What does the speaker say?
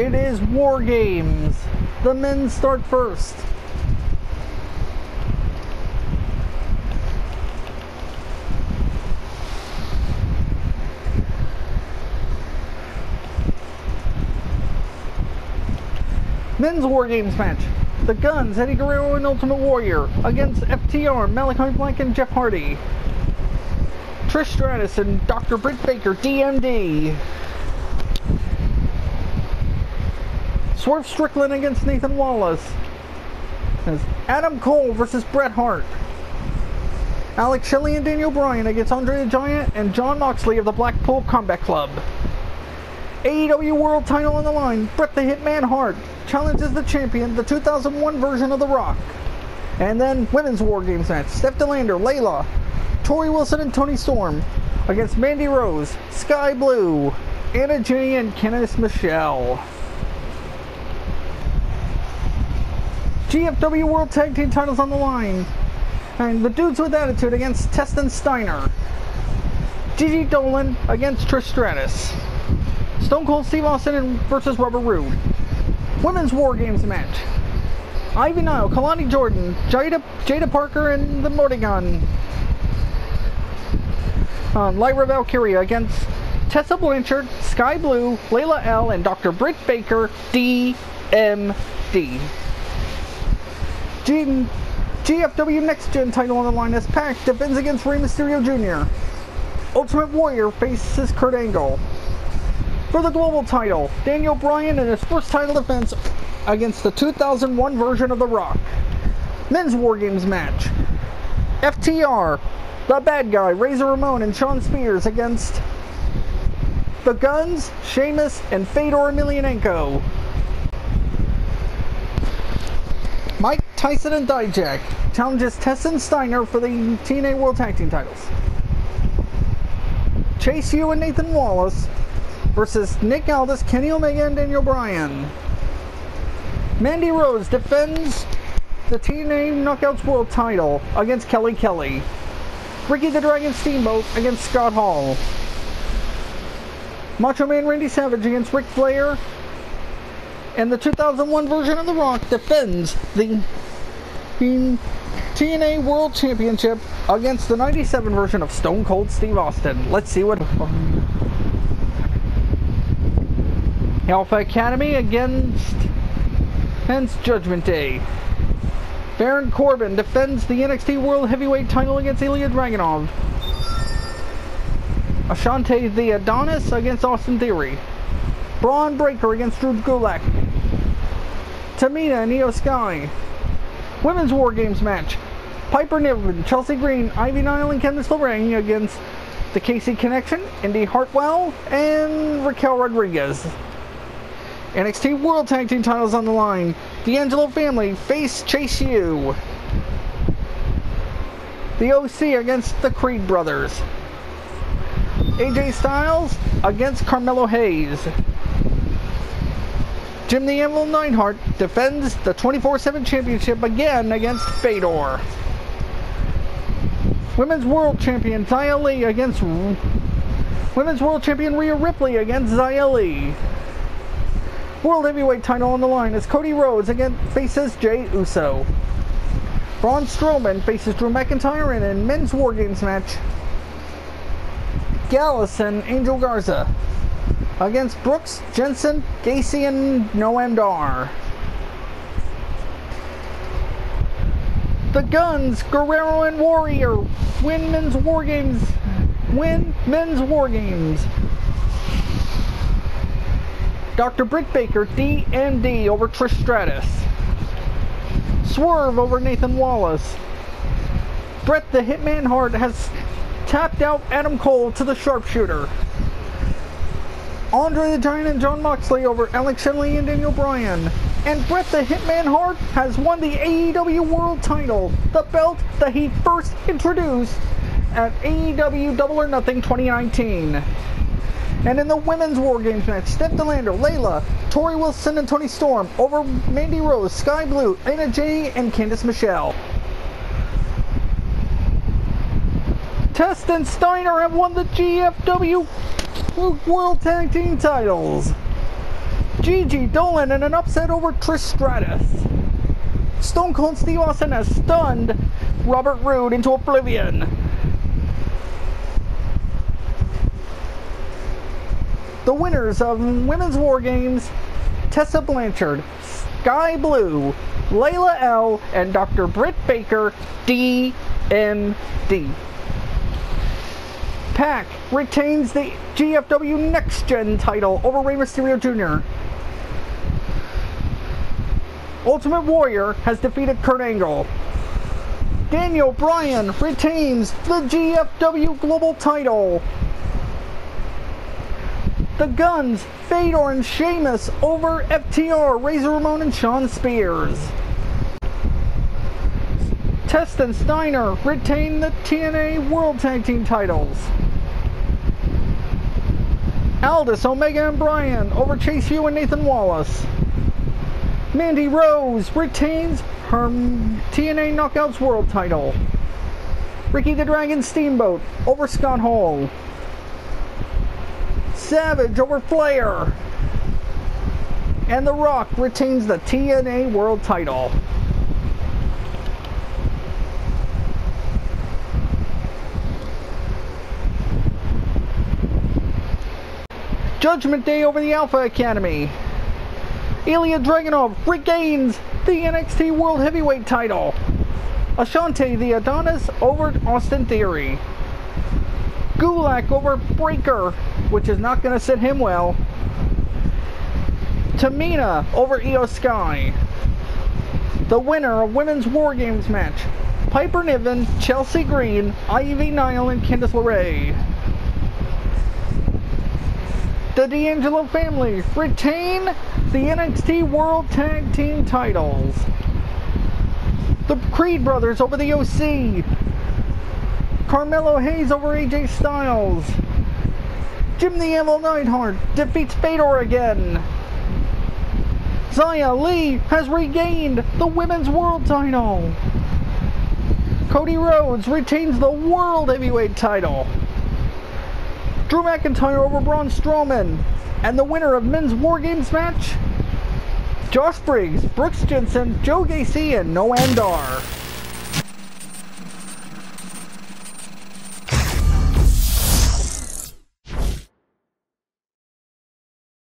It is War Games. The men start first. Men's War Games match. The Guns, Eddie Guerrero and Ultimate Warrior against FTR, Malachi Black and Jeff Hardy. Trish Stratus and Dr. Britt Baker, DMD. Swerve Strickland against Nathan Wallace. Adam Cole versus Bret Hart. Alex Shelley and Daniel Bryan against Andre the Giant and Jon Moxley of the Blackpool Combat Club. AEW World Title on the line. Bret the Hitman Hart challenges the champion, the 2001 version of The Rock. And then Women's War Games match. Steph DeLander, Layla, Tori Wilson and Toni Storm against Mandy Rose, Sky Blue, Anna Jay and Candice Michelle. GFW World Tag Team titles on the line. And the Dudes with Attitude against Teston Steiner. Gigi Dolan against Trish Stratus. Stone Cold Steve Austin versus Robert Roode. Women's War Games match. Ivy Nile, Kalani Jordan, Jada Parker and the Morrigan. Lyra Valkyria against Tessa Blanchard, Sky Blue, Layla L, and Dr. Britt Baker, DMD. GFW Next Gen title on the line as Pac defends against Rey Mysterio Jr. Ultimate Warrior faces Kurt Angle. For the global title, Daniel Bryan in his first title defense against the 2001 version of The Rock. Men's War Games match. FTR, The Bad Guy, Razor Ramon and Shawn Spears against The Guns, Sheamus, and Fedor Emelianenko. Mike Tyson and Dijak challenges Teston Steiner for the TNA World Tag Team titles. Chase U and Nathan Wallace versus Nick Aldis, Kenny Omega, and Daniel Bryan. Mandy Rose defends the TNA Knockouts World title against Kelly Kelly. Ricky the Dragon Steamboat against Scott Hall. Macho Man Randy Savage against Ric Flair. And the 2001 version of The Rock defends the TNA World Championship against the 97 version of Stone Cold Steve Austin. Let's see what... Alpha Academy against Judgment Day. Baron Corbin defends the NXT World Heavyweight title against Ilya Dragunov. Ashante the Adonis against Austin Theory. Braun Breaker against Drew Gulak. Tamina and Io Sky. Women's War Games match. Piper Niven, Chelsea Green, Ivy Nile, and Candice LeRae against the KC Connection, Indy Hartwell, and Raquel Rodriguez. NXT World Tag Team titles on the line. D'Angelo family face Chase U. The OC against the Creed brothers. AJ Styles against Carmelo Hayes. Jim the Anvil Neidhart defends the 24/7 championship again against Fedor. Women's World Champion Xia Li against Women's World Champion Rhea Ripley against Xia Li. World Heavyweight title on the line as Cody Rhodes again faces Jey Uso. Braun Strowman faces Drew McIntyre in a Men's War Games match. Gallus and Angel Garza against Brooks, Jensen, Gacy, and Noam Dar. The Guns, Guerrero and Warrior win Men's War Games. Dr. Britt Baker, DMD over Trish Stratus. Swerve over Nathan Wallace. Bret the Hitman Hart has tapped out Adam Cole to the sharpshooter. Andre the Giant and Jon Moxley over Alex Shelley and Daniel Bryan. And Bret the Hitman Hart has won the AEW World title, the belt that he first introduced at AEW Double or Nothing 2019. And in the Women's War Games match, Steph DeLander, Layla, Tori Wilson, and Toni Storm over Mandy Rose, Sky Blue, Anna Jay, and Candice Michelle. Teston Steiner have won the GFW World Tag Team titles. Gigi Dolan in an upset over Trish Stratus. Stone Cold Steve Austin has stunned Robert Roode into oblivion. The winners of Women's War Games, Tessa Blanchard, Sky Blue, Layla L, and Dr. Britt Baker, DMD. Pac retains the GFW Next Gen title over Rey Mysterio Jr. Ultimate Warrior has defeated Kurt Angle. Daniel Bryan retains the GFW Global title. The Guns, Fedor and Sheamus over FTR, Razor Ramon and Shawn Spears. Test and Steiner retain the TNA World Tag Team titles. Aldis, Omega and Bryan over Chase U and Nathan Wallace. Mandy Rose retains her TNA Knockouts World title. Ricky the Dragon Steamboat over Scott Hall. Savage over Flair. And The Rock retains the TNA World title. Judgment Day over the Alpha Academy. Ilya Dragunov regains the NXT World Heavyweight title. Ashante the Adonis over Austin Theory. Gulak over Breaker, which is not going to sit him well. Tamina over Io Sky. The winner of Women's War Games match, Piper Niven, Chelsea Green, Ivy Nile, and Candice LeRae. The D'Angelo family retain the NXT World Tag Team titles. The Creed brothers over the OC. Carmelo Hayes over AJ Styles. Jim the Anvil Neidhart defeats Fedor again. Xia Li has regained the Women's World title. Cody Rhodes retains the World Heavyweight title. Drew McIntyre over Braun Strowman. And the winner of Men's War Games match, Josh Briggs, Brooks Jensen, Joe Gacy, and Noam Dar.